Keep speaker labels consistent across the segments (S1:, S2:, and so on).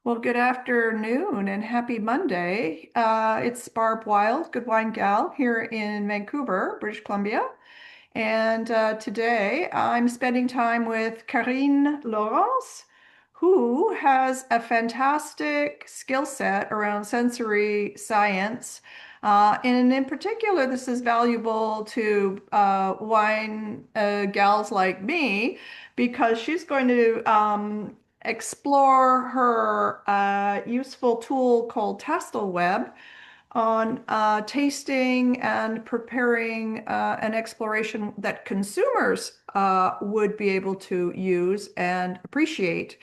S1: Well, good afternoon and happy Monday. It's Barb Wild, Good Wine Gal, here in Vancouver, British Columbia. And today I'm spending time with Karine Lawrence, who has a fantastic skill set around sensory science. And in particular, this is valuable to wine gals like me because she's going to explore her useful tool called Tastelweb on tasting and preparing an exploration that consumers would be able to use and appreciate.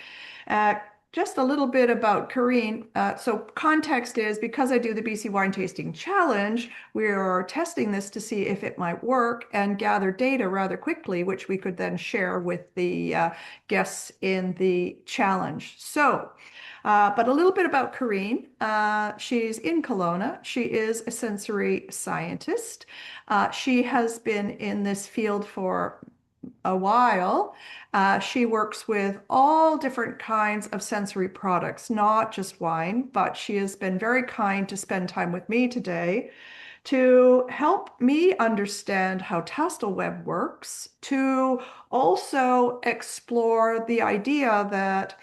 S1: Uh, just a little bit about Karine. So context is because I do the BC Wine Tasting Challenge, we are testing this to see if it might work and gather data rather quickly, which we could then share with the guests in the challenge. But a little bit about Karine. She's in Kelowna. She is a sensory scientist. She has been in this field for a while. She works with all different kinds of sensory products, not just wine, but she has been very kind to spend time with me today to help me understand how Tastelweb works, to also explore the idea that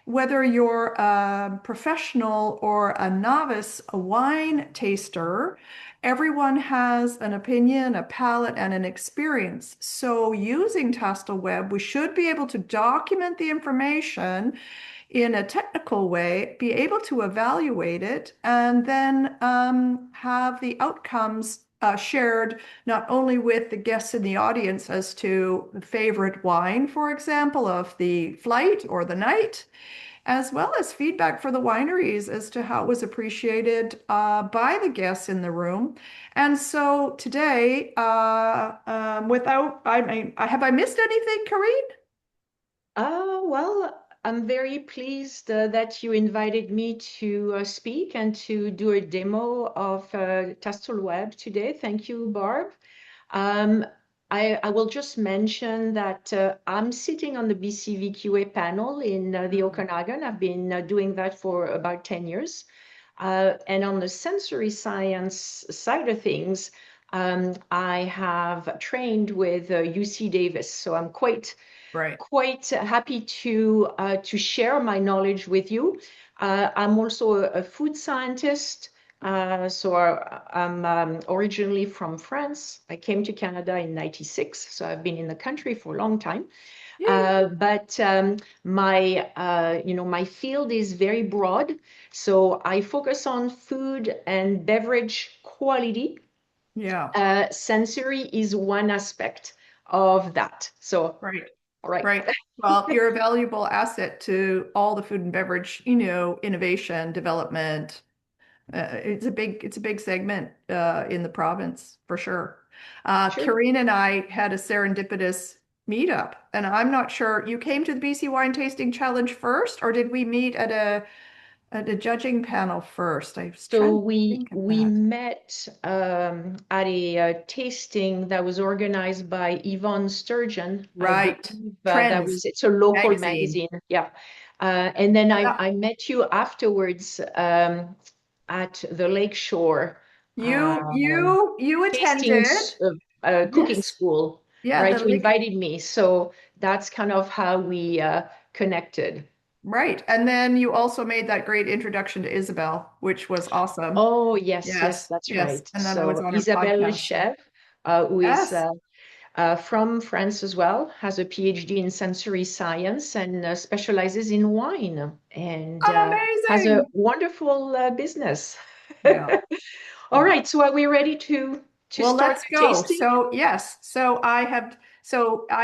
S1: whether you're a professional or a novice, a wine taster, everyone has an opinion, a palate, and an experience. So using Tastelweb, we should be able to document the information in a technical way, be able to evaluate it, and then have the outcomes shared not only with the guests in the audience as to the favorite wine, for example, of the flight or the night, as well as feedback for the wineries as to how it was appreciated by the guests in the room. And so today, have I missed anything, Karine?
S2: Well, I'm very pleased that you invited me to speak and to do a demo of Tastelweb today. Thank you, Barb. Um, I will just mention that I'm sitting on the BCVQA panel in the Okanagan. I've been doing that for about 10 years. And on the sensory science side of things, I have trained with UC Davis. So I'm
S1: Right.
S2: quite happy to share my knowledge with you. I'm also a food scientist. I'm originally from France. I came to Canada in '96, so I've been in the country for a long time.
S1: Yay.
S2: But my field is very broad. So I focus on food and beverage quality.
S1: Yeah.
S2: Sensory is one aspect of that. So,
S1: Right.
S2: all right.
S1: Right. Well, you're a valuable asset to all the food and beverage, innovation, development. It's a big segment in the province for sure.
S2: Sure.
S1: Karine and I had a serendipitous meetup, and I'm not sure you came to the BC Wine Tasting Challenge first, or did we meet at a judging panel first? I was trying
S2: So
S1: to
S2: we
S1: think of
S2: we
S1: that.
S2: met at a tasting that was organized by Yvonne Sturgeon, I
S1: Right.
S2: believe.
S1: Trends
S2: It's a local
S1: magazine.
S2: magazine. Yeah. And then
S1: Yeah.
S2: I met you afterwards at the Lakeshore
S1: You
S2: um,
S1: you you
S2: tasting
S1: attended.
S2: cooking
S1: Yes.
S2: school,
S1: Yeah,
S2: right? You invited me. So that's kind of how we connected.
S1: right. And then you also made that great introduction to Isabel, which was awesome.
S2: Oh, yes, yes,
S1: Yes,
S2: that's
S1: yes.
S2: right.
S1: And then I was
S2: So
S1: on her
S2: Isabelle
S1: podcast.
S2: Lechèvre, who is
S1: Yes.
S2: from France as well, has a PhD in sensory science and specializes in wine and has a
S1: Amazing.
S2: wonderful business.
S1: Yeah.
S2: All
S1: Yeah.
S2: right, so are we ready to
S1: Well,
S2: start
S1: let's
S2: the
S1: go.
S2: tasting?
S1: So I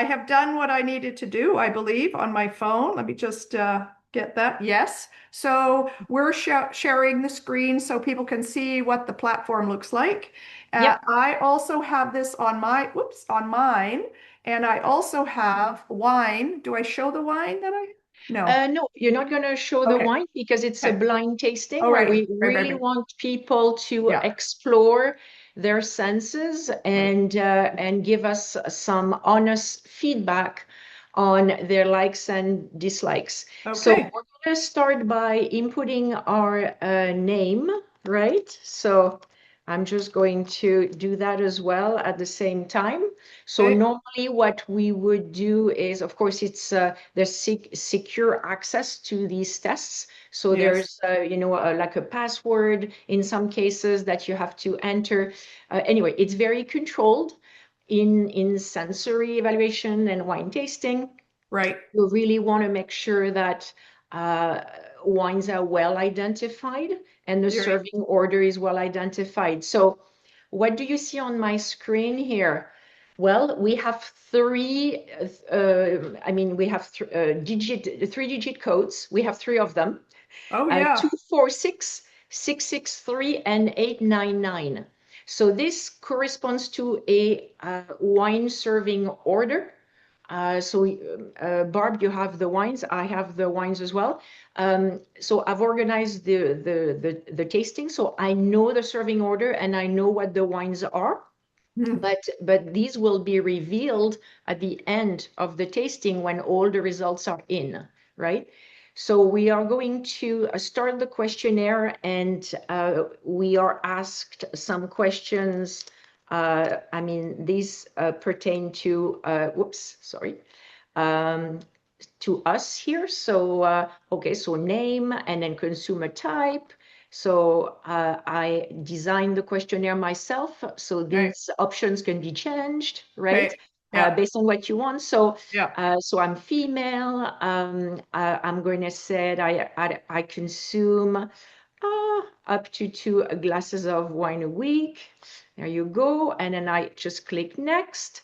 S1: have done what I needed to do, I believe, on my phone. Let me just get that. Yes. So we're sharing the screen so people can see what the platform looks like.
S2: Yep.
S1: I also have this on on mine, and I also have wine. Do I show the wine that I? No.
S2: No, you're not going to show the
S1: Okay.
S2: wine because it's a
S1: Okay.
S2: blind tasting
S1: Oh,
S2: where
S1: right.
S2: we
S1: Right, right,
S2: really
S1: right.
S2: want people to
S1: Yeah.
S2: explore their senses
S1: Right.
S2: and give us some honest feedback on their likes and dislikes. So
S1: Okay.
S2: going to start by inputting our name, right? So I'm just going to do that as well at the same time. So
S1: Okay.
S2: normally what we would do is, of course, it's there's secure access to these tests. So
S1: Yes.
S2: there's, like a password in some cases that you have to enter. Anyway, it's very controlled in sensory evaluation and wine tasting.
S1: Right.
S2: You really want to make sure that uh, wines are well identified and the
S1: You're right.
S2: serving order is well identified. So what do you see on my screen here? Well, we have we have three-digit codes. We have three of them,
S1: Oh yeah.
S2: 246, 663, and 899. So this corresponds to a wine serving order. Barb, you have the wines. I have the wines as well. So I've organized the tasting, so I know the serving order and I know what the wines are.
S1: Hmm.
S2: But these will be revealed at the end of the tasting when all the results are in, right? So we are going to start the questionnaire, and we are asked some questions. These pertain to, whoops, sorry, um, to us here. So, okay, so name and then consumer type. So I designed the questionnaire myself. So
S1: Right.
S2: these options can be changed, right?
S1: Okay. Yeah.
S2: Based on what you want. So,
S1: Yeah.
S2: so I'm female. I'm going to say that I consume up to 2 glasses of wine a week. There you go. And then I just click next,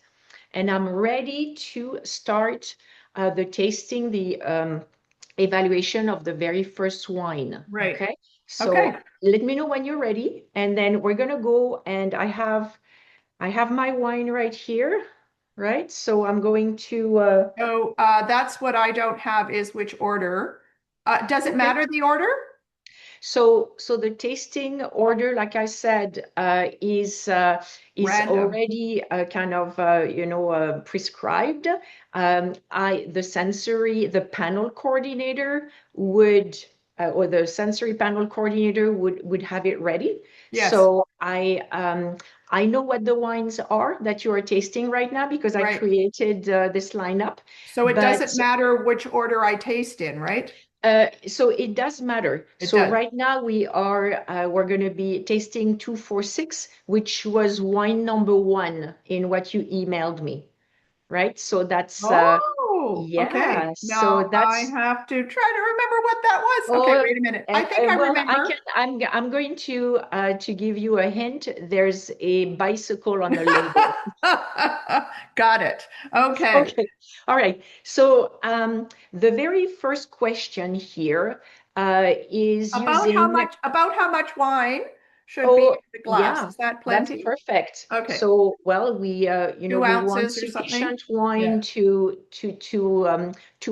S2: and I'm ready to start the tasting, the evaluation of the very first wine.
S1: Right.
S2: Okay, so
S1: Okay.
S2: let me know when you're ready, and then we're gonna go. And I have my wine right here, right? So I'm going to.
S1: So that's what I don't have is which order. Does it
S2: Okay.
S1: matter the order?
S2: So the tasting order, like I said, is
S1: Random.
S2: already kind of prescribed. The panel coordinator would or the sensory panel coordinator would have it ready.
S1: Yes.
S2: So I know what the wines are that you are tasting right now because I
S1: Right.
S2: created this lineup,
S1: So it
S2: but
S1: doesn't matter which order I taste in, right?
S2: so it does matter.
S1: It
S2: So
S1: does.
S2: right now we're going to be tasting 246, which was wine number one in what you emailed me, right? So that's
S1: Oh, okay.
S2: yeah. So
S1: Now I
S2: that's
S1: have to try to remember what that was. Okay,
S2: oh,
S1: wait a minute. I think I
S2: well, I can.
S1: remember.
S2: I'm going to give you a hint. There's a bicycle on the label.
S1: Got it. Okay.
S2: Okay. All right. So the very first question here is using.
S1: About how much wine should be in
S2: Oh,
S1: the glass?
S2: yeah,
S1: Is that
S2: that's
S1: plenty?
S2: perfect.
S1: Okay.
S2: So, well,
S1: 2 ounces
S2: we want
S1: or something?
S2: sufficient wine
S1: Yeah.
S2: to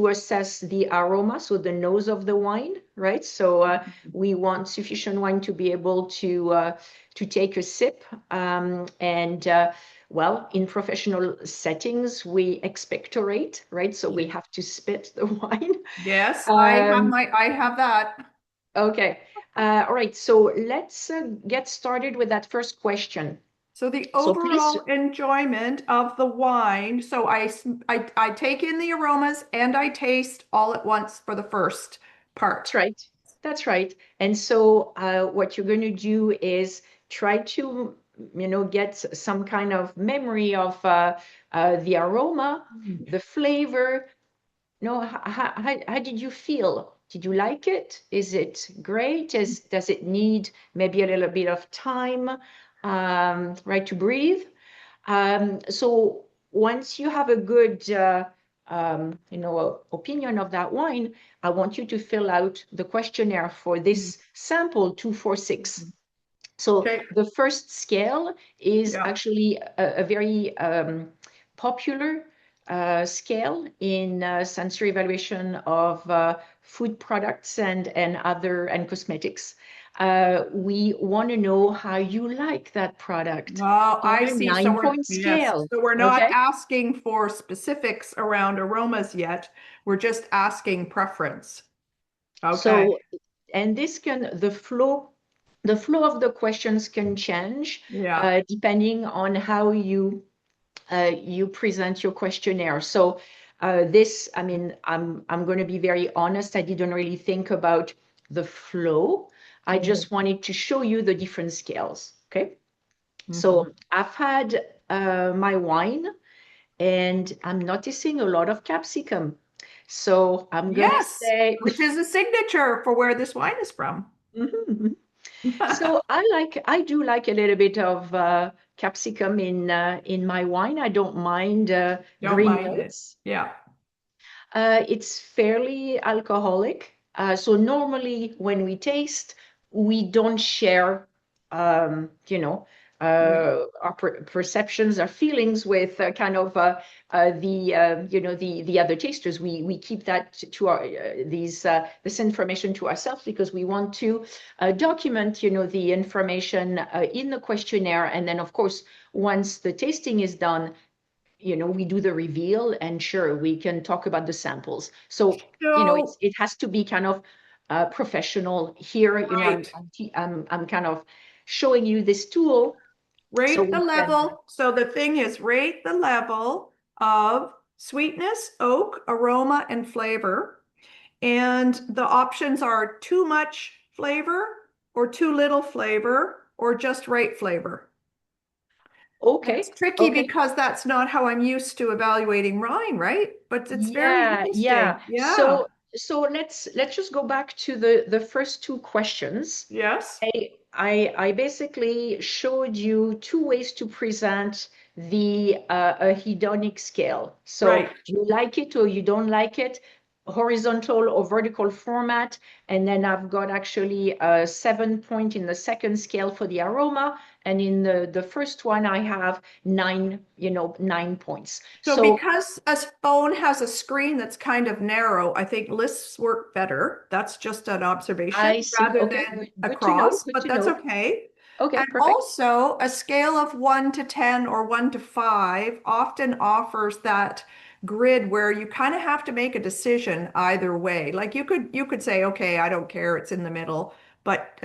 S2: assess the aroma, so the nose of the wine, right? So, we want sufficient wine to be able to take a sip. And well, in professional settings, we expectorate, right? So we
S1: Ye-
S2: have to spit the wine.
S1: Yes,
S2: Um,
S1: I have that.
S2: Okay. All right. So let's get started with that first question.
S1: So the
S2: So please,
S1: overall enjoyment of the wine. So I take in the aromas and I taste all at once for the first
S2: that's
S1: part.
S2: right. That's right. And so what you're going to do is try to, get some kind of memory of the aroma,
S1: Mm.
S2: the flavor. How did you feel? Did you like it? Is it great? Does it need maybe a little bit of time, right, to breathe? So once you have a good, opinion of that wine, I want you to fill out the questionnaire for
S1: Mm.
S2: this sample 246. So
S1: Okay.
S2: the first scale is
S1: Yeah.
S2: actually a very popular scale in sensory evaluation of food products and other and cosmetics. We want to know how you like that product.
S1: Well,
S2: So
S1: I
S2: a
S1: see.
S2: nine-point
S1: Yes.
S2: scale.
S1: So we're not
S2: Okay.
S1: asking for specifics around aromas yet. We're just asking preference. Okay.
S2: So, and this can, the flow of the questions can change
S1: Yeah.
S2: depending on how you present your questionnaire. So this, I mean, I'm going to be very honest. I didn't really think about the flow. I
S1: Mhm.
S2: just wanted to show you the different scales. Okay.
S1: Mhm.
S2: So I've had my wine and I'm noticing a lot of capsicum. So I'm going to
S1: Yes,
S2: say,
S1: which is a signature for where this wine is from.
S2: Mhm. So I do like a little bit of capsicum in my wine. I don't mind
S1: Don't
S2: green
S1: mind it.
S2: notes.
S1: Yeah.
S2: It's fairly alcoholic. So normally when we taste, we don't share, um, you know,
S1: Yeah.
S2: our perceptions, our feelings with kind of the other tasters. We keep that to our this information to ourselves because we want to document, the information in the questionnaire, and then of course once the tasting is done, we do the reveal and sure, we can talk about the samples. So,
S1: So,
S2: it has to be kind of professional here.
S1: right.
S2: I'm kind of showing you this tool so
S1: Rate the
S2: we can.
S1: level. So the thing is rate the level of sweetness, oak, aroma, and flavor. And the options are too much flavor or too little flavor or just right flavor. And it's
S2: Okay,
S1: tricky
S2: okay.
S1: because that's not how I'm used to evaluating wine, right? But it's very
S2: Yeah, yeah.
S1: interesting. Yeah.
S2: So let's just go back to the first two questions.
S1: Yes.
S2: I basically showed you two ways to present the a hedonic scale. So
S1: Right.
S2: do you like it or you don't like it? Horizontal or vertical format. And then I've got actually a 7 point in the second scale for the aroma. And in the first one, I have 9 points.
S1: So
S2: So
S1: because a phone has a screen that's kind of narrow, I think lists work better. That's just an observation
S2: I see.
S1: rather
S2: Okay,
S1: than
S2: good to know.
S1: across,
S2: Good
S1: but
S2: to
S1: that's
S2: know.
S1: okay.
S2: Okay,
S1: And
S2: perfect.
S1: also, a scale of 1 to 10 or 1 to 5 often offers that grid where you kind of have to make a decision either way. Like you could say, okay, I don't care, it's in the middle, but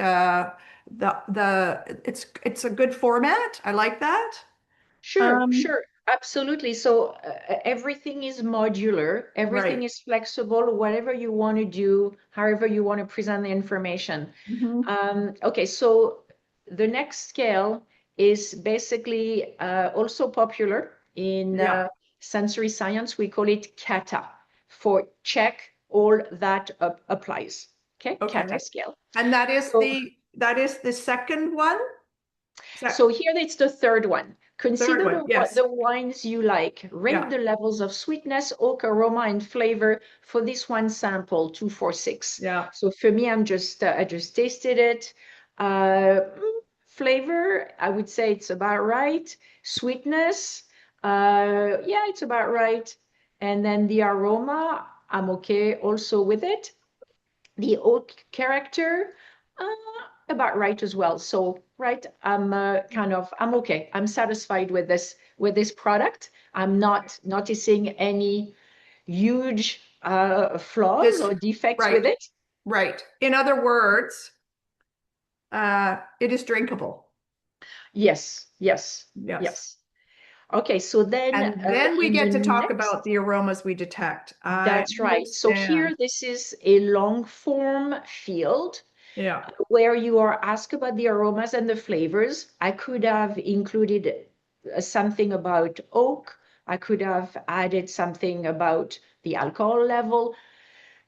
S1: it's a good format. I like that.
S2: Sure,
S1: Um,
S2: sure, absolutely. So everything is modular, everything
S1: right.
S2: is flexible, whatever you want to do, however you want to present the information.
S1: Mhm.
S2: Okay, so the next scale is basically also popular in
S1: Yeah.
S2: sensory science. We call it CATA for check all that applies. Okay, CATA
S1: Okay.
S2: scale.
S1: And
S2: So
S1: that is the second one? Is
S2: So
S1: that
S2: here it's the third one.
S1: third
S2: Consider
S1: one? Yes.
S2: the wines you like. Rate
S1: Yeah.
S2: the levels of sweetness, oak, aroma, and flavor for this one sample, 246.
S1: Yeah.
S2: So for me, I just tasted it. Flavor, I would say it's about right. Sweetness, yeah, it's about right. And then the aroma, I'm okay also with it. The oak character, uh, about right as well. So right, I'm okay. I'm satisfied with this product. I'm not noticing any huge flaws
S1: This
S2: or defects with
S1: right.
S2: it.
S1: Right. In other words, it is drinkable.
S2: Yes, yes,
S1: Yes.
S2: yes. Okay, so then
S1: And then we
S2: in the
S1: get to talk about
S2: next,
S1: the aromas we detect. I
S2: that's right. So here,
S1: understand.
S2: this is a long form field
S1: Yeah.
S2: where you are asked about the aromas and the flavors. I could have included something about oak. I could have added something about the alcohol level,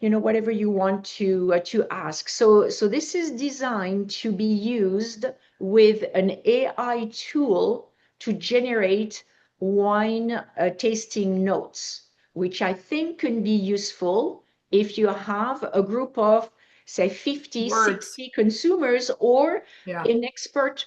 S2: whatever you want to ask. So this is designed to be used with an AI tool to generate wine tasting notes, which I think can be useful if you have a group of say 50,
S1: Words.
S2: 60 consumers or
S1: Yeah.
S2: an expert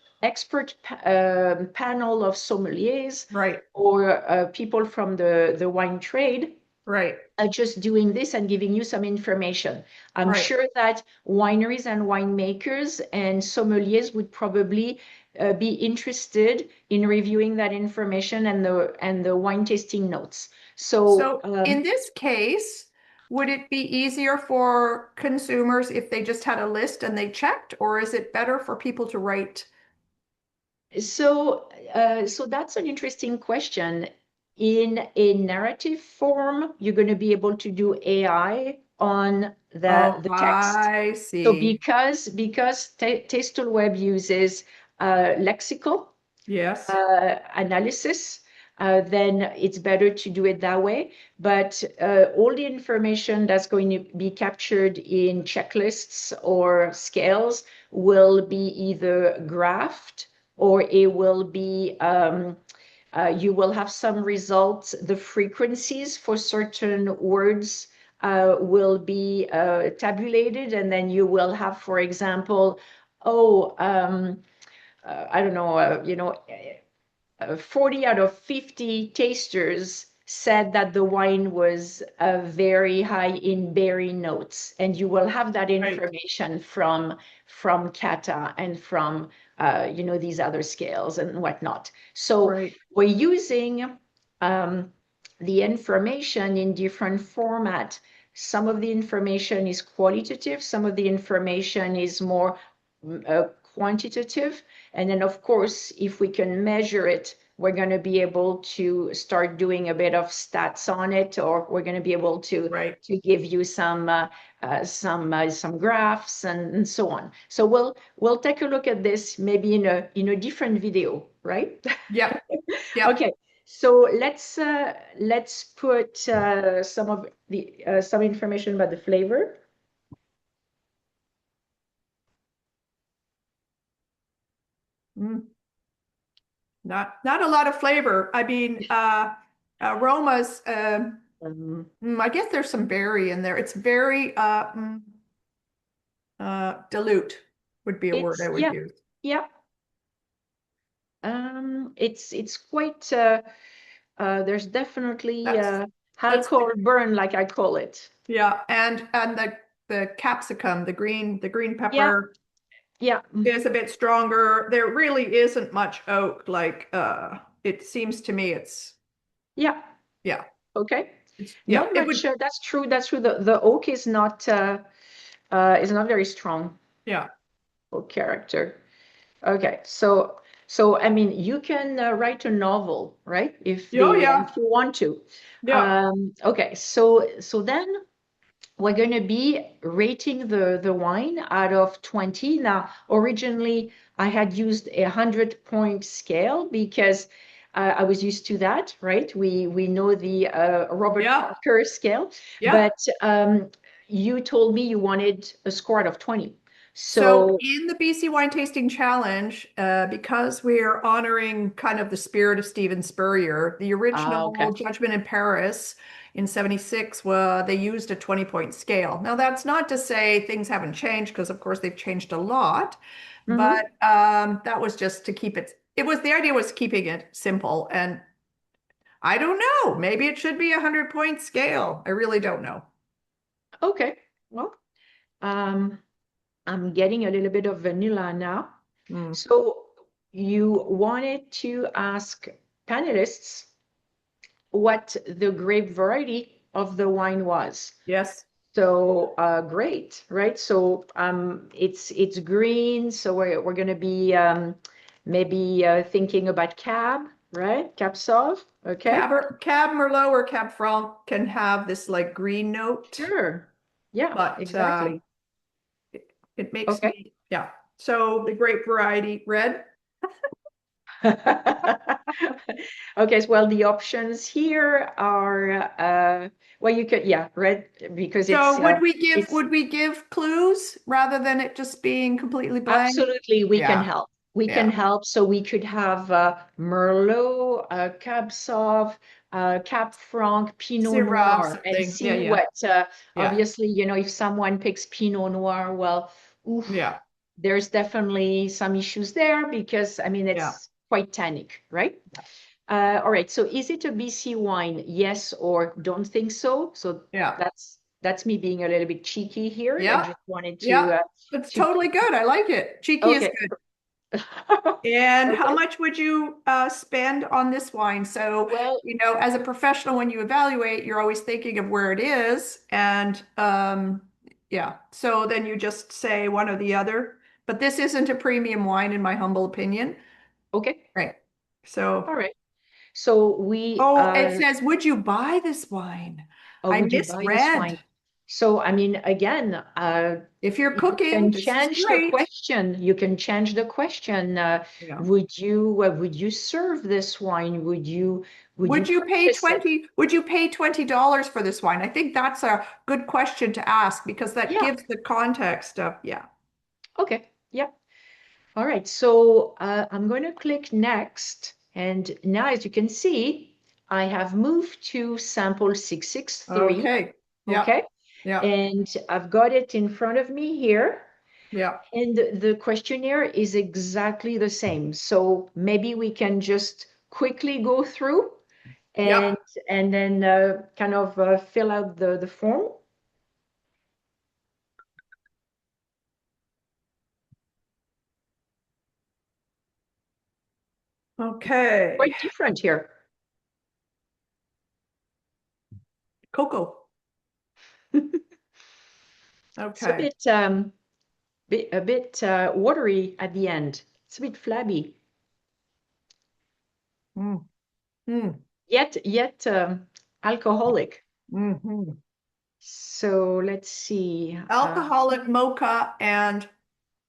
S2: panel of sommeliers
S1: Right.
S2: or people from the wine trade
S1: Right.
S2: just doing this and giving you some information. I'm
S1: Right.
S2: sure that wineries and winemakers and sommeliers would probably be interested in reviewing that information and the wine tasting notes. So
S1: So in this case, Would it be easier for consumers if they just had a list and they checked, or is it better for people to write?
S2: So that's an interesting question. In a narrative form, you're going to be able to do AI on
S1: Oh,
S2: the text.
S1: I
S2: So
S1: see.
S2: because Tastelweb uses lexical
S1: Yes.
S2: analysis, then it's better to do it that way. But all the information that's going to be captured in checklists or scales will be either graphed or it will be you will have some results. The frequencies for certain words will be tabulated, and then you will have, for example, oh, I don't know, 40 out of 50 tasters said that the wine was very high in berry notes, and you will have that
S1: Right.
S2: information from Kata and from these other scales and whatnot. So
S1: Right.
S2: we're using um, the information in different format. Some of the information is qualitative, some of the information is more quantitative. And then, of course, if we can measure it, we're going to be able to start doing a bit of stats on it, or we're going to be able
S1: Right.
S2: to give you some graphs and so on. So we'll take a look at this maybe in a different video, right?
S1: Yep. Yep.
S2: Okay. So let's put some information about the flavor.
S1: Mm. Not a lot of flavor. I mean, aromas.
S2: Um,
S1: I guess there's some berry in there. It's very dilute would be a word I
S2: it's
S1: would
S2: yeah,
S1: use.
S2: yeah. It's quite there's definitely
S1: That's that's
S2: alcohol burn, like I call it.
S1: yeah, and the capsicum, the green
S2: Yeah,
S1: pepper
S2: yeah,
S1: is a bit stronger. There really isn't much oak. Like it seems to me,
S2: yeah.
S1: yeah,
S2: Okay.
S1: yeah,
S2: Not
S1: it
S2: much.
S1: would
S2: That's true. That's true. The oak is not very strong
S1: yeah.
S2: oak character. Okay, so I mean, you can write a novel, right?
S1: Oh yeah,
S2: If you want to.
S1: yeah,
S2: Okay, so then we're going to be rating the wine out of 20. Now, originally, I had used 100-point scale because I was used to that, right? We know the Robert
S1: yeah.
S2: Parker scale,
S1: Yeah.
S2: but you told me you wanted a score out of 20.
S1: So
S2: So,
S1: in the BC Wine Tasting Challenge, because we're honoring kind of the spirit of Stephen Spurrier, the
S2: okay.
S1: original Judgment in Paris in 76, they used a 20-point scale. Now, that's not to say things haven't changed, because of course they've changed a lot, but
S2: Hmm.
S1: that was just to keep it, the idea was keeping it simple. And I don't know, maybe it should be a 100-point scale. I really don't know.
S2: Okay. Well, um, I'm getting a little bit of vanilla now.
S1: Hmm.
S2: So you wanted to ask panelists what the grape variety of the wine was.
S1: Yes.
S2: So great, right? So it's green, so we're going to be maybe thinking about cab, right? Cab Sauv, okay?
S1: Cab Merlot or Cab Franc can have this like green note,
S2: Sure. Yeah,
S1: but
S2: exactly.
S1: it makes
S2: Okay.
S1: me, yeah. So the grape variety, red.
S2: Okay, so, well, the options here are well, you could, yeah, red, because
S1: So
S2: it's
S1: would we give clues rather than it just being completely blank?
S2: absolutely, we can
S1: Yeah,
S2: help. We can
S1: yeah.
S2: help. So we could have Merlot, Cab Sauv, Cab Franc, Pinot
S1: Syrah,
S2: Noir, and
S1: something. Yeah,
S2: see
S1: yeah,
S2: what,
S1: yeah,
S2: obviously, if someone picks Pinot Noir, well, oof,
S1: yeah,
S2: there's definitely some issues there because, I mean,
S1: yeah,
S2: it's quite tannic, right? All right. So is it a BC wine? Yes or don't think so. So
S1: yeah,
S2: that's me being a little bit cheeky here. I
S1: yeah,
S2: just wanted
S1: yeah.
S2: to
S1: It's
S2: to
S1: totally good. I like it. Cheeky is
S2: okay.
S1: good. And how
S2: Okay.
S1: much would you spend on this wine? So,
S2: Well,
S1: as a professional, when you evaluate, you're always thinking of where it is. And yeah, so then you just say one or the other. But this isn't a premium wine, in my humble opinion.
S2: okay.
S1: Right. So,
S2: All right. So we
S1: oh, it says, would you buy this wine? I
S2: would you buy this wine?
S1: misread.
S2: So, I mean, again,
S1: If you're
S2: you
S1: cooking,
S2: can
S1: this is
S2: change the
S1: great.
S2: question. You can change the question.
S1: Yeah.
S2: Would you serve this wine? Would you purchase it?
S1: Would you pay $20 for this wine? I think that's a good question to ask because that
S2: Yeah.
S1: gives the context of, yeah.
S2: Okay. Yeah. All right. So I'm going to click next. And now, as you can see, I have moved to sample 663.
S1: Okay. Yeah.
S2: Okay.
S1: Yeah.
S2: And I've got it in front of me here.
S1: Yeah.
S2: And the questionnaire is exactly the same. So maybe we can just quickly go through
S1: Yeah.
S2: and then kind of fill out the form.
S1: Okay.
S2: Quite different here.
S1: Cocoa.
S2: It's a
S1: Okay.
S2: bit watery at the end. It's a bit flabby.
S1: Mm. Mm.
S2: Yet alcoholic.
S1: Hmm.
S2: So let's see.
S1: Alcoholic mocha and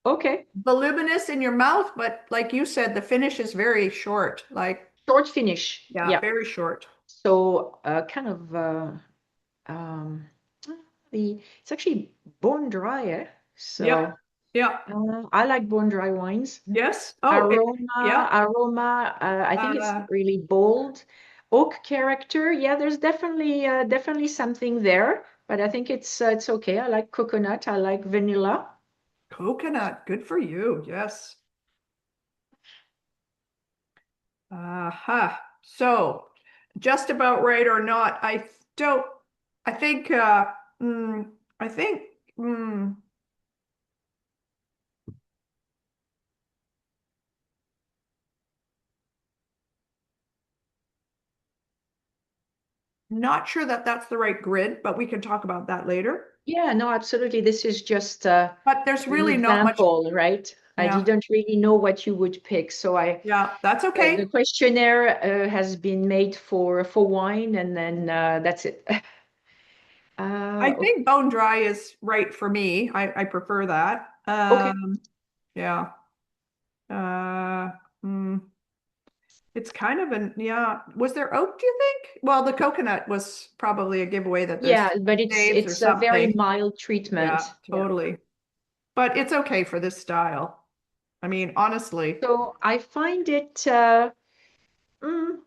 S2: Okay,
S1: voluminous in your mouth, but like you said, the finish is very short. Like,
S2: short finish.
S1: yeah,
S2: Yeah.
S1: very short.
S2: So kind of um, it's actually bone dry, eh?
S1: Yep.
S2: So
S1: Yeah.
S2: I like bone dry wines.
S1: Yes. Oh, it, yeah.
S2: Aroma, I think it's
S1: Uh,
S2: really bold. Oak character, yeah, there's definitely something there, but I think it's okay. I like coconut, I like vanilla.
S1: Coconut. Good for you. Yes. Aha. So, just about right or not? Don't. I think. Mm, I think. Mm, Not sure that that's the right grid, but we can talk about that later.
S2: Yeah, no, absolutely. This is just
S1: But there's
S2: an
S1: really not much.
S2: example, right? I
S1: Yeah.
S2: didn't really know what you would pick, so
S1: Yeah. That's
S2: the
S1: okay.
S2: questionnaire has been made for wine, and then that's it.
S1: I
S2: Okay.
S1: think bone dry is right for me. I prefer that.
S2: Okay.
S1: Yeah. Uh, mm, it's kind of an, yeah. Was there oak, do you think? Well, the coconut was probably a giveaway that
S2: Yeah,
S1: there's
S2: but
S1: staves or
S2: it's a very
S1: something.
S2: mild
S1: Yeah,
S2: treatment. Yeah.
S1: totally. But it's okay for this style. I mean, honestly.
S2: So I find it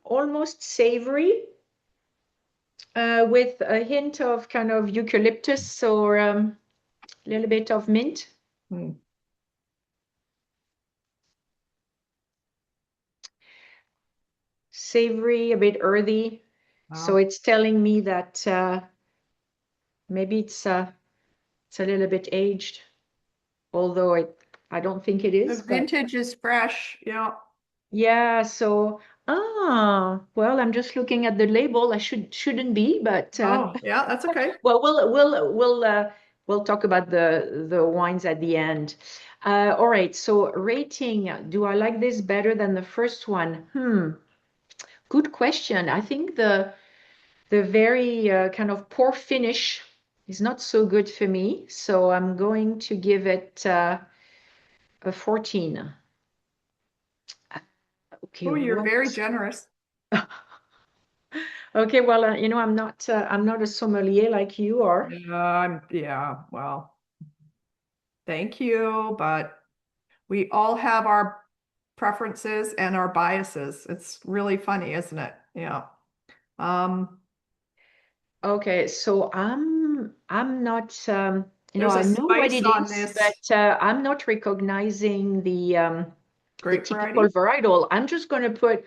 S2: almost savory, with a hint of kind of eucalyptus or a little bit of mint.
S1: Hmm.
S2: Savory, a bit earthy. So
S1: Wow.
S2: it's telling me that maybe it's a little bit aged, although I don't think it
S1: The
S2: is, but
S1: vintage is fresh. Yeah.
S2: yeah, so well, I'm just looking at the label. I shouldn't be, but
S1: Oh, yeah, that's okay.
S2: well, we'll talk about the wines at the end. All right, so rating. Do I like this better than the first one? Good question. I think the very kind of poor finish is not so good for me, so I'm going to give it a 14. Okay,
S1: Oh, you're
S2: what?
S1: very generous.
S2: Okay, well, I'm not a sommelier like you are.
S1: Yeah, well, thank you, but we all have our preferences and our biases. It's really funny, isn't it? Yeah. Um,
S2: Okay, so I'm not
S1: there's
S2: I
S1: a
S2: know what
S1: spice
S2: it
S1: on
S2: is,
S1: this
S2: but I'm not recognizing the
S1: grape
S2: typical
S1: variety.
S2: varietal. I'm just going to put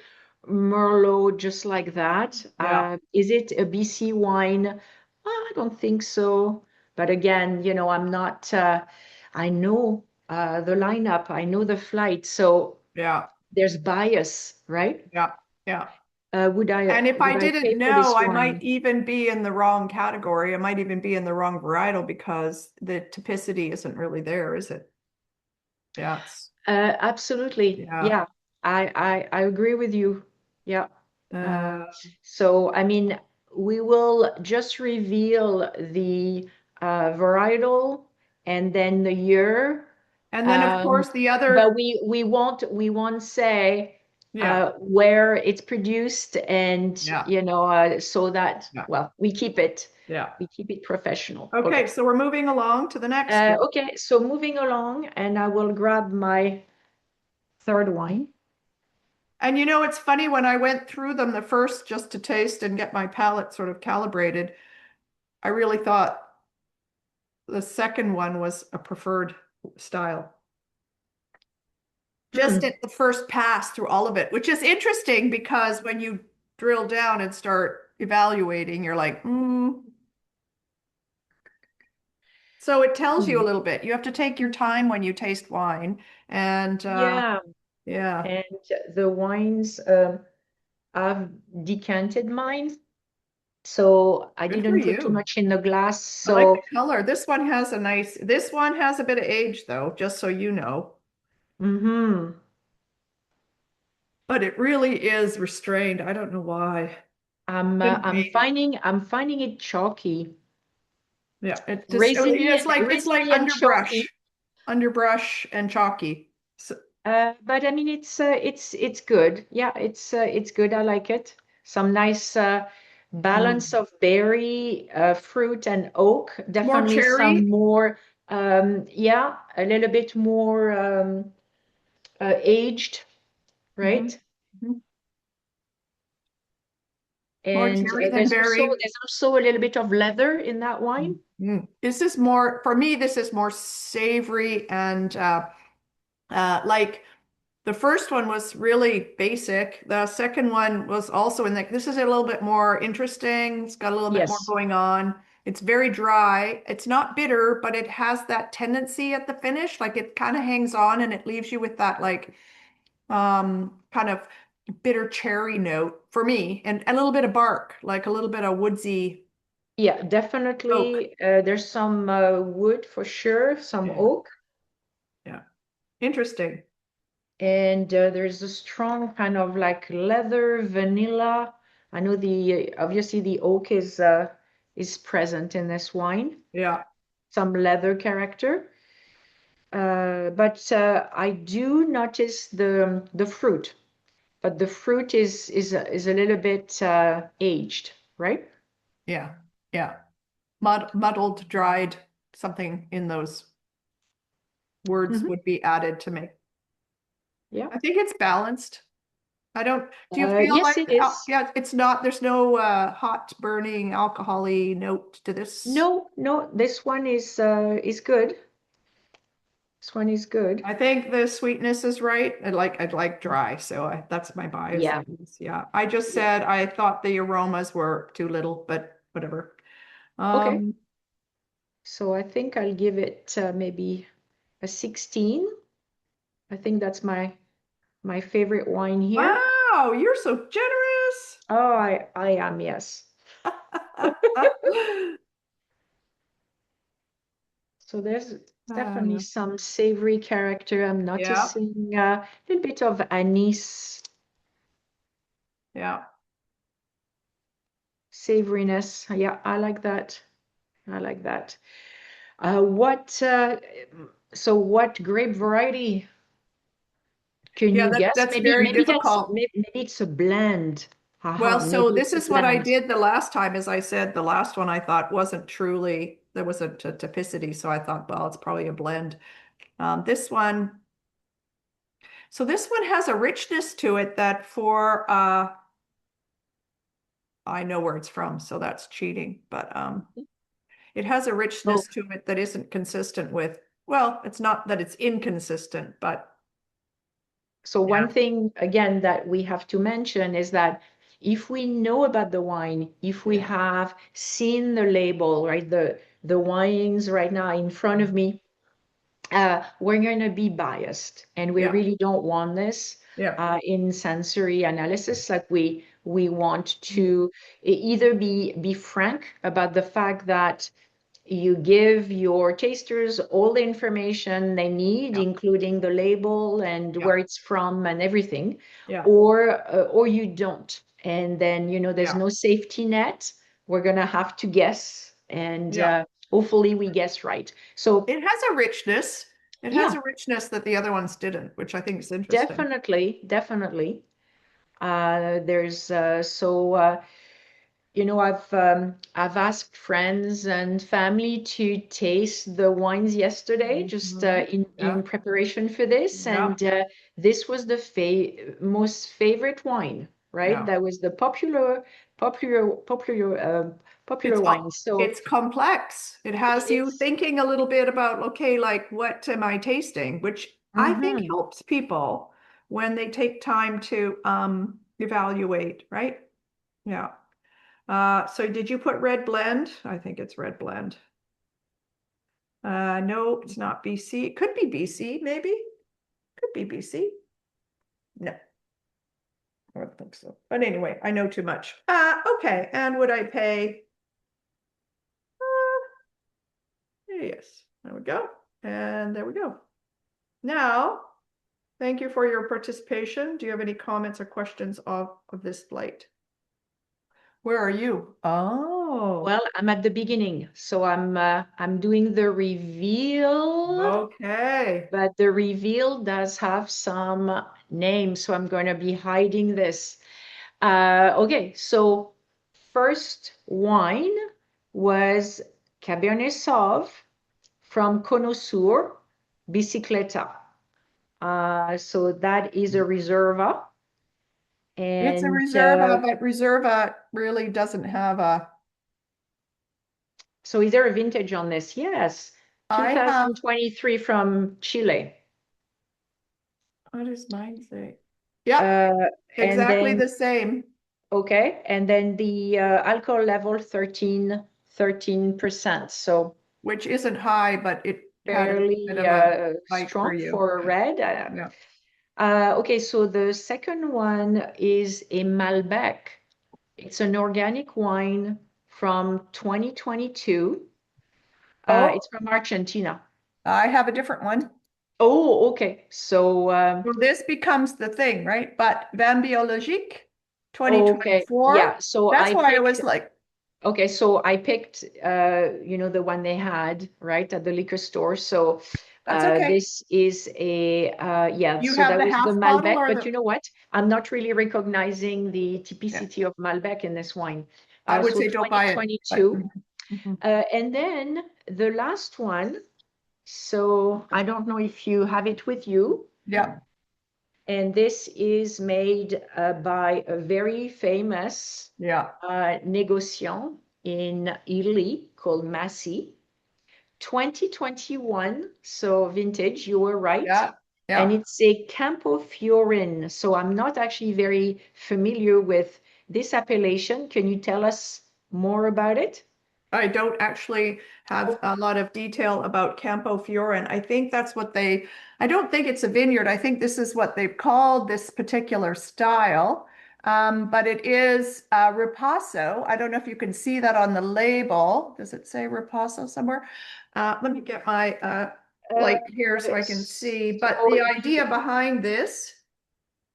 S2: Merlot just like that.
S1: Yeah.
S2: Is it a BC wine? I don't think so. But again, I'm not I know the lineup. I know the flight, so
S1: Yeah.
S2: there's bias, right?
S1: Yeah. Yeah.
S2: Would I
S1: And if I
S2: would I
S1: didn't
S2: pay for
S1: know,
S2: this
S1: I might
S2: wine?
S1: even be in the wrong category. I might even be in the wrong varietal because the typicity isn't really there, is it? Yeah.
S2: Absolutely.
S1: Yeah.
S2: Yeah, I agree with you. Yeah. Uh,
S1: Uh,
S2: so, I mean, we will just reveal the varietal and then the year.
S1: and then of
S2: Um,
S1: course the
S2: but
S1: other,
S2: we won't say
S1: yeah.
S2: where it's produced and
S1: Yeah.
S2: so that
S1: Yeah.
S2: well
S1: Yeah.
S2: we keep it professional.
S1: Okay,
S2: Okay.
S1: so we're moving along to the next one.
S2: Okay, so moving along, and I will grab my third wine.
S1: And you know, it's funny when I went through them the first just to taste and get my palate sort of calibrated, I really thought the second one was a preferred style. Just
S2: Hmm.
S1: at the first pass through all of it, which is interesting because when you drill down and start evaluating, you're like, mm. So it tells you a
S2: Hmm.
S1: little bit. You have to take your time when you taste wine. And
S2: Yeah,
S1: yeah,
S2: and the wines, I've decanted mine, so I
S1: good for
S2: didn't put too
S1: you.
S2: much in the glass.
S1: I like the
S2: So,
S1: color. This one has a bit of age though, just so you know.
S2: hmm
S1: But it really is restrained. I don't know why.
S2: I'm uh,
S1: Couldn't
S2: I'm
S1: be.
S2: finding I'm finding it chalky,
S1: Yeah, it's like
S2: raisiny and chalky.
S1: underbrush and chalky. So,
S2: But I mean, it's good. Yeah, it's good. I like it. Some nice balance
S1: mm.
S2: of berry, fruit, and oak.
S1: More
S2: Definitely some
S1: cherry.
S2: more, yeah, a little bit more aged,
S1: Hmm.
S2: right?
S1: Hmm. More
S2: And
S1: cherry than berry.
S2: there's also a little bit of leather in that wine.
S1: Mm. This is more, for me, this is more savory and like the first one was really basic. The second one was also in this is a little bit more interesting. It's got a little bit more
S2: Yes.
S1: going on. It's very dry. It's not bitter, but it has that tendency at the finish. Like it kind of hangs on and it leaves you with that like kind of bitter cherry note for me and a little bit of bark, like a little bit of woodsy
S2: Yeah,
S1: oak.
S2: definitely. There's some wood for sure, some
S1: Yeah.
S2: oak.
S1: Yeah. Interesting.
S2: And there's a strong kind of like leather, vanilla. I know the obviously the oak is present in this wine,
S1: Yeah.
S2: some leather character. But I do notice the fruit, but the fruit is a little bit aged, right?
S1: Yeah. Yeah. Muddled, dried, something in those words
S2: Hmm.
S1: would be added to make.
S2: Yeah.
S1: I think it's balanced. I don't, do you feel
S2: Yes,
S1: like,
S2: it is.
S1: yeah, it's not, there's no hot burning alcohol-y note to this.
S2: No, no, this one is good. This one is good.
S1: I think the sweetness is right. I'd like dry, so that's my bias, I
S2: Yeah.
S1: guess. Yeah. I just
S2: Yeah.
S1: said I thought the aromas were too little, but whatever.
S2: Okay.
S1: Um,
S2: So I think I'll give it maybe a 16. I think that's my favorite wine here.
S1: wow, you're so generous.
S2: Oh, I am, yes. So there's definitely
S1: Uh,
S2: some savory character. I'm
S1: yeah,
S2: noticing a little bit of anise
S1: yeah.
S2: savoriness. Yeah, I like that. I like that. What grape variety can
S1: Yeah,
S2: you guess?
S1: that's very difficult.
S2: Maybe it's a blend.
S1: Well,
S2: Haha,
S1: so
S2: maybe
S1: this
S2: it's a
S1: is what I
S2: blend.
S1: did the last time. As I said, the last one I thought wasn't truly, there was a typicity. So I thought, well, it's probably a blend. This one, so this one has a richness to it that for, I know where it's from, so that's cheating, but it has a
S2: Oh,
S1: richness to it that isn't consistent with, well, it's not that it's inconsistent, but
S2: so
S1: yeah,
S2: one thing again that we have to mention is that if we know about the wine, if we
S1: yeah.
S2: have seen the label, right, the wines right now in front of me, we're going to be biased, and we
S1: Yeah.
S2: really don't want this
S1: Yeah.
S2: in sensory analysis. Like we want to either be frank about the fact that you give your tasters all the information they need,
S1: Yeah.
S2: including the label and
S1: Yeah.
S2: where it's from and everything,
S1: Yeah.
S2: or you don't. And then, there's
S1: Yeah.
S2: no safety net. We're gonna have to guess, and
S1: Yeah.
S2: hopefully we guess right. So
S1: It has a richness. It has
S2: yeah,
S1: a richness that the other ones didn't, which I think is interesting.
S2: definitely. There's I've asked friends and family to taste the wines yesterday, just
S1: Mhm.
S2: in
S1: Yeah.
S2: preparation for this,
S1: Yeah.
S2: and this was the most favorite wine, right?
S1: Yeah.
S2: That was the popular
S1: It's
S2: wine. So,
S1: it's complex. It
S2: it
S1: has you
S2: is.
S1: thinking a little bit about, okay, like what am I tasting? Which I think
S2: Hmm.
S1: helps people when they take time to evaluate, right? Yeah. So did you put red blend? I think it's red blend. No, it's not BC. It could be BC, maybe. Could be BC. No, I don't think so. But anyway, I know too much. Okay. And would I pay? Yes. There we go. And there we go. Now, thank you for your participation. Do you have any comments or questions of this flight? Where are you? Oh,
S2: Well, I'm at the beginning, so I'm doing the reveal,
S1: okay.
S2: but the reveal does have some names, so I'm going to be hiding this. Okay, so first wine was Cabernet Sauv from Conosur, Bicicleta. So that is a Reserva.
S1: It's a
S2: And
S1: Reserva, but Reserva really doesn't have a.
S2: so is there a vintage on this? Yes,
S1: I have,
S2: 2023 from Chile.
S1: what does mine say? Yep,
S2: Uh, and
S1: exactly
S2: then,
S1: the same,
S2: okay, and then the alcohol level 13%. So
S1: which isn't high, but it had a bit
S2: fairly
S1: of a bite for
S2: strong
S1: you.
S2: for a
S1: Yeah,
S2: red.
S1: yeah.
S2: Okay, so the second one is a Malbec. It's an organic wine from 2022. It's
S1: Oh,
S2: from Argentina.
S1: I have a different one.
S2: Oh, okay. So,
S1: So this becomes the thing, right? But Van Biologique
S2: okay.
S1: 2024.
S2: Yeah. So
S1: That's
S2: I
S1: why I
S2: picked
S1: was like,
S2: Okay, so I picked, the one they had, right, at the liquor store. So
S1: that's okay.
S2: this is yeah,
S1: You
S2: so
S1: have
S2: that
S1: the
S2: was the
S1: half bottle
S2: Malbec.
S1: or
S2: But
S1: the,
S2: you know what? I'm not really recognizing the
S1: yeah,
S2: typicity of Malbec in this wine.
S1: I would
S2: So
S1: say don't buy it. But
S2: 2022.
S1: mhm.
S2: And then the last one, so I don't know if you have it with you.
S1: Yeah.
S2: And this is made by a very famous
S1: Yeah.
S2: négociant in Italy called Masi. 2021, so vintage, you were right.
S1: Yeah.
S2: And
S1: Yeah.
S2: it's a Campofiorin. So I'm not actually very familiar with this appellation. Can you tell us more about it?
S1: I don't actually have a lot of detail about Campofiorin. I think that's what I don't think it's a vineyard. I think this is what they've called this particular style. But it is Ripasso. I don't know if you can see that on the label. Does it say Ripasso somewhere? Let me get my
S2: Uh,
S1: light here so I can see. But
S2: so
S1: the idea behind this,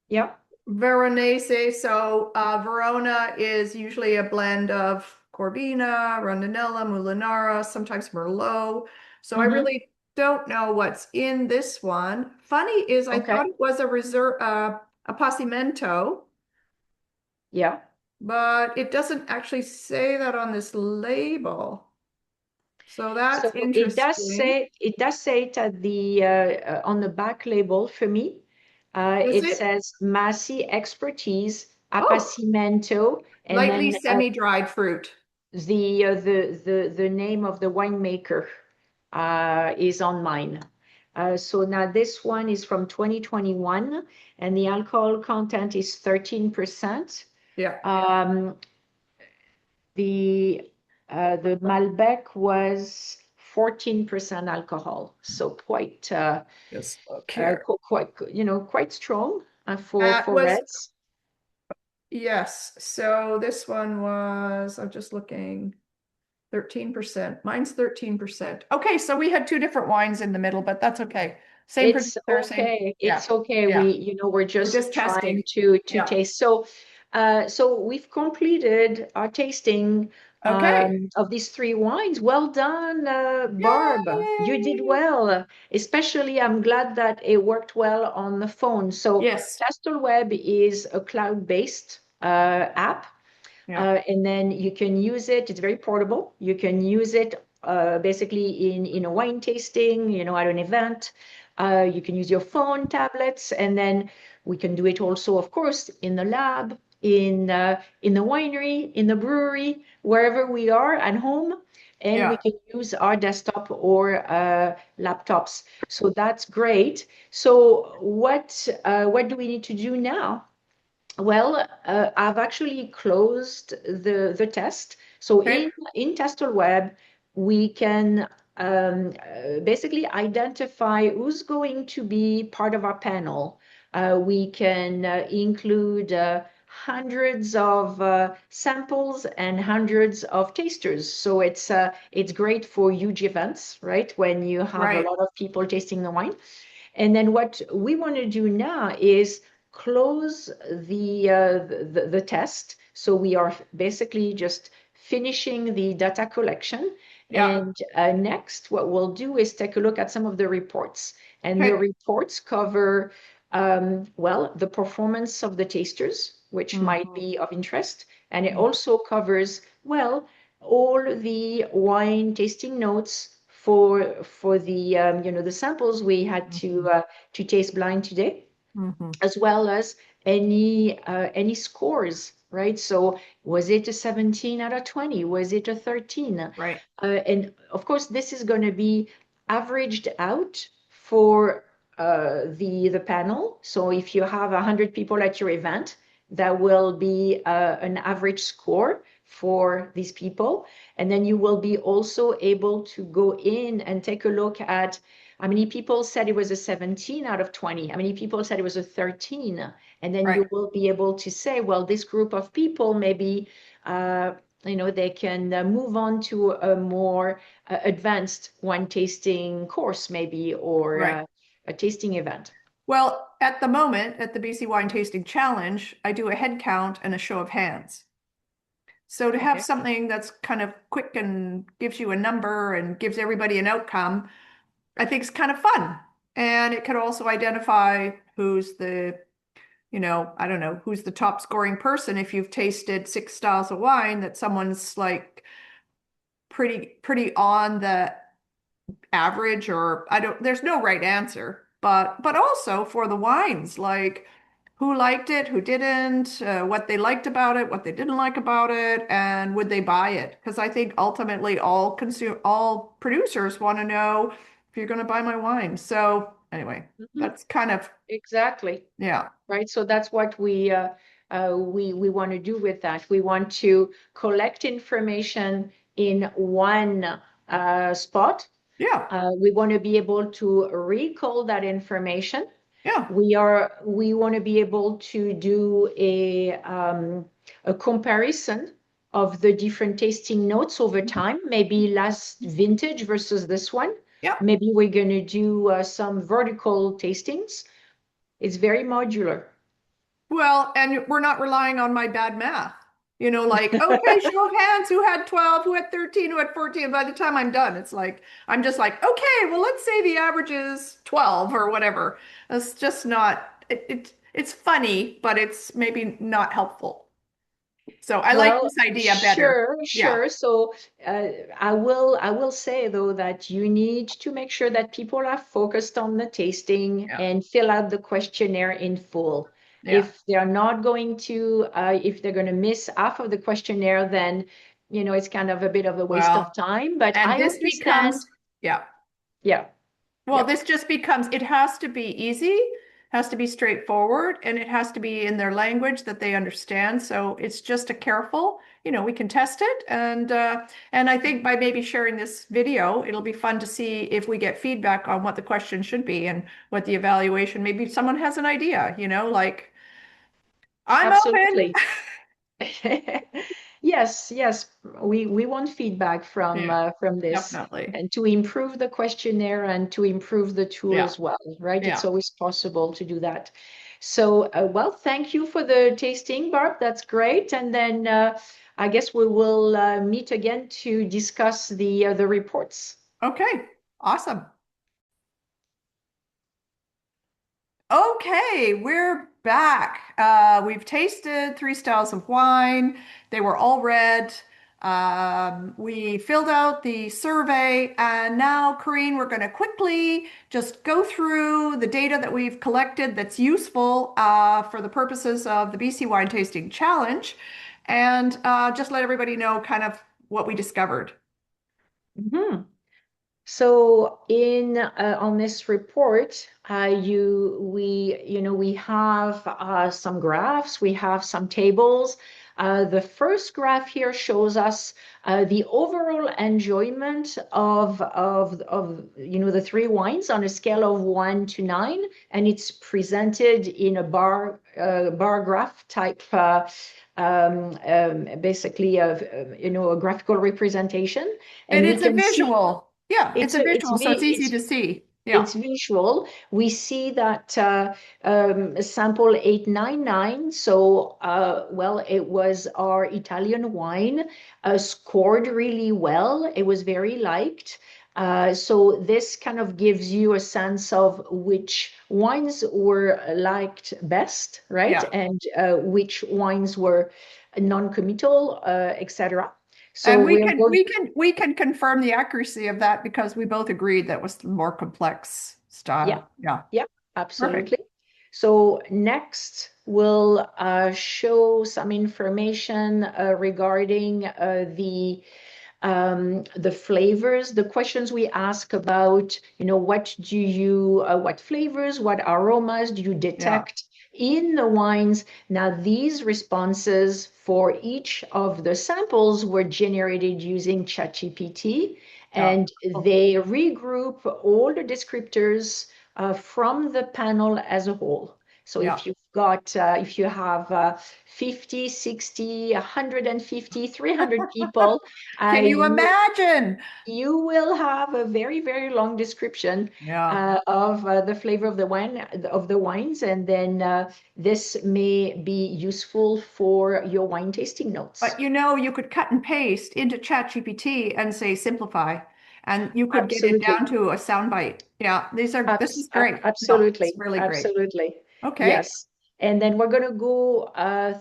S2: yeah.
S1: Veronese, so Verona is usually a blend of Corvina, Rondinella, Molinara, sometimes Merlot. So I
S2: Hmm.
S1: really don't know what's in this one. Funny is I
S2: Okay.
S1: thought it was a Passimento,
S2: Yeah.
S1: but it doesn't actually say that on this label. So that's
S2: So
S1: interesting.
S2: it does say it at the on the back label for me.
S1: Is
S2: It
S1: it?
S2: says Masi expertise,
S1: Oh,
S2: appassimento, and
S1: lightly
S2: then
S1: semi-dried fruit.
S2: the name of the winemaker is on mine. So now this one is from 2021, and the alcohol content is 13%.
S1: Yeah.
S2: Um, the Malbec was 14% alcohol. So quite,
S1: Just look here.
S2: quite, quite strong
S1: That
S2: for
S1: was,
S2: reds.
S1: yes. So this one was, I'm just looking, 13%. Mine's 13%. Okay, so we had two different wines in the middle, but that's okay. Same
S2: It's
S1: producer, same.
S2: okay.
S1: Yeah.
S2: It's okay.
S1: Yeah.
S2: We're
S1: We're
S2: just
S1: just
S2: trying
S1: testing.
S2: to
S1: Yeah.
S2: taste. So we've completed our tasting
S1: Okay.
S2: of these three wines. Well done, Barb. You did
S1: Yay.
S2: well. Especially, I'm glad that it worked well on the phone. So
S1: Yes.
S2: Tastelweb is a cloud-based app.
S1: Yeah.
S2: And then you can use it. It's very portable. You can use it basically in a wine tasting, at an event. You can use your phone, tablets, and then we can do it also, of course, in the lab, in the winery, in the brewery, wherever we are at home. And we
S1: Yeah.
S2: can use our desktop or laptops. So that's great. So what do we need to do now? Well, I've actually closed the test. So
S1: Okay.
S2: in Tastelweb, we can basically identify who's going to be part of our panel. We can include hundreds of samples and hundreds of tasters. So it's great for huge events, right? When you have a
S1: Right.
S2: lot of people tasting the wine. And then what we want to do now is close the test. So we are basically just finishing the data collection.
S1: Yeah.
S2: And next, what we'll do is take a look at some of the reports. And the
S1: Okay.
S2: reports cover, well, the performance of the tasters, which might
S1: Mhm.
S2: be of interest. And it also covers, well, all the wine tasting notes for the the samples we had
S1: Mhm.
S2: to taste blind today,
S1: Mhm.
S2: as well as any scores, right? So was it a 17 out of 20? Was it a 13?
S1: Right.
S2: And of course, this is going to be averaged out for the panel. So if you have 100 people at your event, that will be an average score for these people. And then you will be also able to go in and take a look at how many people said it was a 17 out of 20? How many people said it was a 13? And then
S1: Right.
S2: you will be able to say, well, this group of people, maybe, they can move on to a more advanced wine tasting course, maybe, or
S1: Right.
S2: a tasting event.
S1: Well, at the moment, at the BC Wine Tasting Challenge, I do a head count and a show of hands. So to have
S2: Okay.
S1: something that's kind of quick and gives you a number and gives everybody an outcome, I think is kind of fun. And it could also identify who's the, I don't know, who's the top scoring person. If you've tasted six styles of wine, that someone's like pretty on the average, or I don't, there's no right answer, but also for the wines, like who liked it, who didn't, what they liked about it, what they didn't like about it, and would they buy it? Because I think ultimately all producers want to know if you're going to buy my wine. So anyway,
S2: Mhm.
S1: that's kind of,
S2: Exactly.
S1: yeah,
S2: Right? So that's what we want to do with that. We want to collect information in one spot.
S1: yeah,
S2: We want to be able to recall that information.
S1: yeah,
S2: We want to be able to do a comparison of the different tasting notes over time, maybe last vintage versus this one.
S1: yeah.
S2: Maybe we're going to do some vertical tastings. It's very modular.
S1: Well, and we're not relying on my bad math. Like, okay, show of hands, who had 12, who had 13, who had 14. By the time I'm done, it's like, I'm just like, okay, well, let's say the average is 12 or whatever. It's just not, it's funny, but it's maybe not helpful. So I like
S2: Well,
S1: this idea better.
S2: sure,
S1: Yeah,
S2: sure. So I will say though that you need to make sure that people are focused on the tasting
S1: yeah,
S2: and fill out the questionnaire in full.
S1: yeah.
S2: If they're going to miss half of the questionnaire, then it's kind of a bit of a waste of
S1: Well,
S2: time. But
S1: and
S2: I
S1: this
S2: understand.
S1: becomes, yeah.
S2: Yeah,
S1: Well,
S2: yeah.
S1: this just becomes, it has to be easy, has to be straightforward, and it has to be in their language that they understand. So it's just a careful we can test it. And I think by maybe sharing this video, it'll be fun to see if we get feedback on what the question should be and what the evaluation, maybe someone has an idea, like I'm open.
S2: Absolutely. Yes, yes, we want feedback
S1: Yeah,
S2: from this
S1: definitely.
S2: and to improve the questionnaire and to improve the tool
S1: Yeah,
S2: as well, right? It's
S1: yeah.
S2: always possible to do that. So, well, thank you for the tasting, Barb. That's great. And then I guess we will meet again to discuss the reports.
S1: Okay, awesome. Okay, we're back. We've tasted three styles of wine. They were all red. We filled out the survey, and now, Karine, we're going to quickly just go through the data that we've collected that's useful for the purposes of the BC Wine Tasting Challenge, and just let everybody know kind of what we discovered.
S2: Mhm. So in on this report, we have some graphs, we have some tables. The first graph here shows us the overall enjoyment of the three wines on a scale of 1 to 9, and it's presented in a bar graph type. Basically, a graphical representation,
S1: And
S2: and we
S1: it's a
S2: can see
S1: visual. Yeah, it's a
S2: it's
S1: visual, so it's easy
S2: it's
S1: to see. Yeah,
S2: it's visual. We see that sample 899. So, well, it was our Italian wine, scored really well. It was very liked. So this kind of gives you a sense of which wines were liked best, right?
S1: yeah.
S2: And which wines were non-committal, etc. So
S1: And we
S2: we're
S1: can
S2: going,
S1: we can we can confirm the accuracy of that because we both agreed that was the more complex
S2: yeah,
S1: style. Yeah.
S2: yeah,
S1: Perfect.
S2: absolutely. So next, we'll show some information regarding the flavors, the questions we ask about, what flavors, what aromas do you
S1: Yeah.
S2: detect in the wines? Now, these responses for each of the samples were generated using ChatGPT,
S1: Yeah.
S2: and
S1: Oh,
S2: they regroup all the descriptors from the panel as a whole. So
S1: yeah.
S2: if you have 50, 60, 150, 300 people,
S1: Can you
S2: you
S1: imagine?
S2: you will have a very, very long description
S1: Yeah.
S2: of the flavor of the wines, and then this may be useful for your wine tasting notes.
S1: But you could cut and paste into ChatGPT and say simplify, and you could get it
S2: Absolutely.
S1: down to a soundbite. Yeah, this is great. No, it's
S2: Absolutely,
S1: really great.
S2: absolutely.
S1: Okay.
S2: Yes. And then we're going to go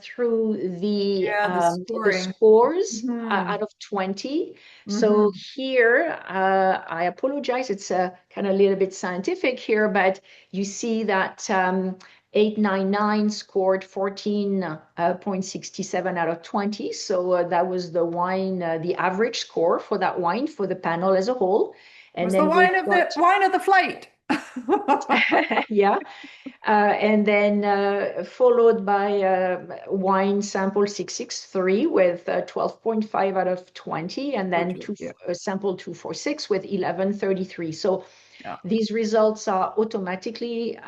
S2: through
S1: Yeah, the
S2: the
S1: scoring.
S2: scores
S1: Hmm.
S2: out of 20. So
S1: Hmm.
S2: here, I apologize, it's kind of a little bit scientific here, but you see that 899 scored 14.67 out of 20. So that was the average score for that wine for the panel as a whole. And
S1: Was the
S2: then we've got,
S1: wine of the flight.
S2: yeah, and then followed by wine sample 663 with 12.5 out of 20, and then
S1: Yeah.
S2: sample 246 with 1133. So
S1: Yeah.
S2: these results are automatically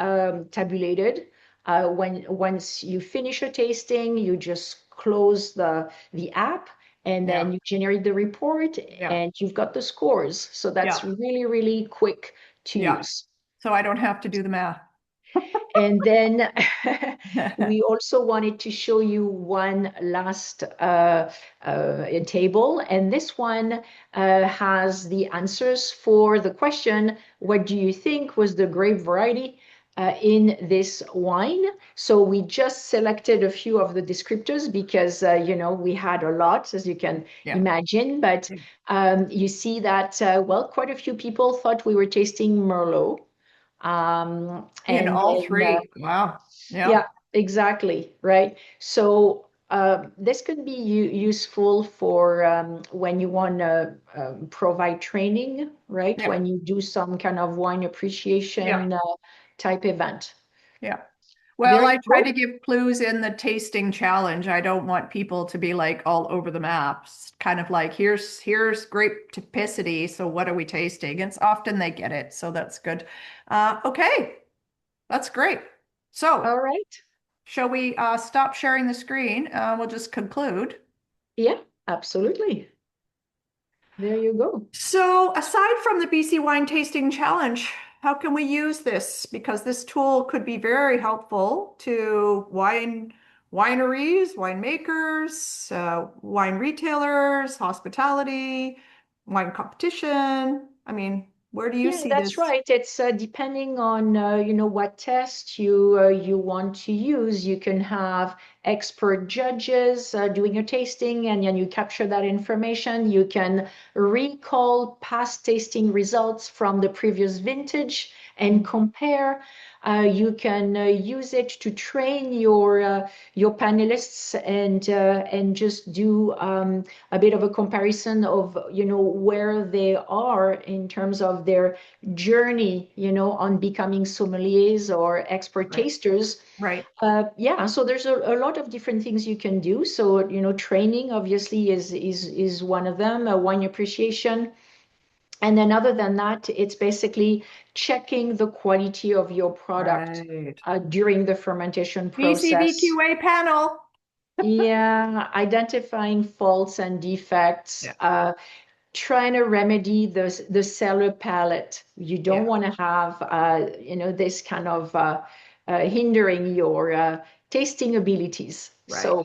S2: tabulated. Once you finish a tasting, you just close the app, and then
S1: Yeah.
S2: you generate the report,
S1: Yeah.
S2: and you've got the scores. So that's
S1: Yeah.
S2: really, really quick to
S1: Yeah.
S2: use.
S1: So I don't have to do the math.
S2: And then we also wanted to show you one last table. And this one has the answers for the question, what do you think was the grape variety in this wine? So we just selected a few of the descriptors because, we had a lot, as you can
S1: Yeah.
S2: imagine. But you see that, well, quite a few people thought we were tasting Merlot.
S1: In
S2: And
S1: all
S2: then
S1: three. Wow. Yeah.
S2: yeah, exactly, right? So this could be useful for when you want to provide training, right?
S1: Yeah.
S2: When you do some kind of wine
S1: Yeah.
S2: appreciation type event.
S1: Yeah. Well,
S2: There you
S1: I try to
S2: go.
S1: give clues in the tasting challenge. I don't want people to be like all over the maps. Kind of like here's grape typicity. So what are we tasting? It's often they get it, so that's good. Okay, that's great. So
S2: All right.
S1: shall we stop sharing the screen? We'll just conclude.
S2: Yeah, absolutely. There you go.
S1: So, aside from the BC Wine Tasting Challenge, how can we use this? Because this tool could be very helpful to wineries, winemakers, wine retailers, hospitality, wine competition. I mean, where do you
S2: Yeah,
S1: see
S2: that's
S1: this?
S2: right. It's depending on what test you want to use. You can have expert judges doing your tasting, and then you capture that information. You can recall past tasting results from the previous vintage and compare. You can use it to train your panelists and just do a bit of a comparison of where they are in terms of their journey, on becoming sommeliers or expert
S1: Right,
S2: tasters.
S1: right,
S2: Yeah, so there's a lot of different things you can do. So, training obviously is one of them, wine appreciation. And then other than that, it's basically checking the quality of your product
S1: right.
S2: during the fermentation process.
S1: BCVQA panel.
S2: Yeah, identifying faults and defects,
S1: Yeah,
S2: trying to remedy the cellar palate. You don't
S1: yeah,
S2: want to have this kind of hindering your tasting abilities.
S1: right,
S2: So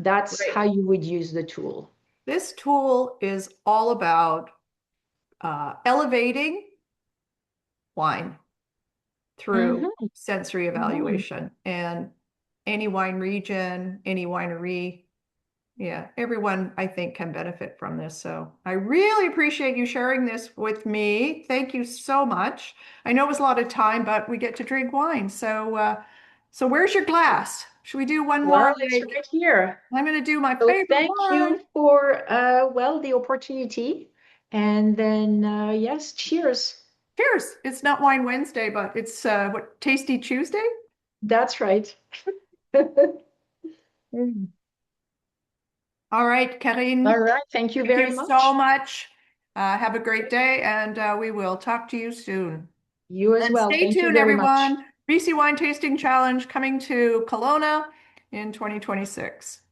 S2: that's
S1: right.
S2: how you would use the tool.
S1: This tool is all about elevating wine through
S2: Hmm.
S1: sensory
S2: Hmm.
S1: evaluation. And any wine region, any winery, yeah, everyone I think can benefit from this. So I really appreciate you sharing this with me. Thank you so much. I know it was a lot of time, but we get to drink wine. So where's your glass? Should we do one more?
S2: Well, it's right here.
S1: I'm going to do my
S2: So
S1: favorite
S2: thank
S1: one.
S2: you for the opportunity. And then yes, cheers.
S1: Cheers. It's not Wine Wednesday, but it's what, Tasty Tuesday?
S2: That's right. Mm.
S1: All right,
S2: All
S1: Karine,
S2: right. Thank you
S1: thank you
S2: very
S1: so
S2: much.
S1: much. Have a great day, and we will talk to you soon.
S2: You as
S1: And
S2: well.
S1: stay
S2: Thank you
S1: tuned,
S2: very much.
S1: everyone. BC Wine Tasting Challenge coming to Kelowna in 2026.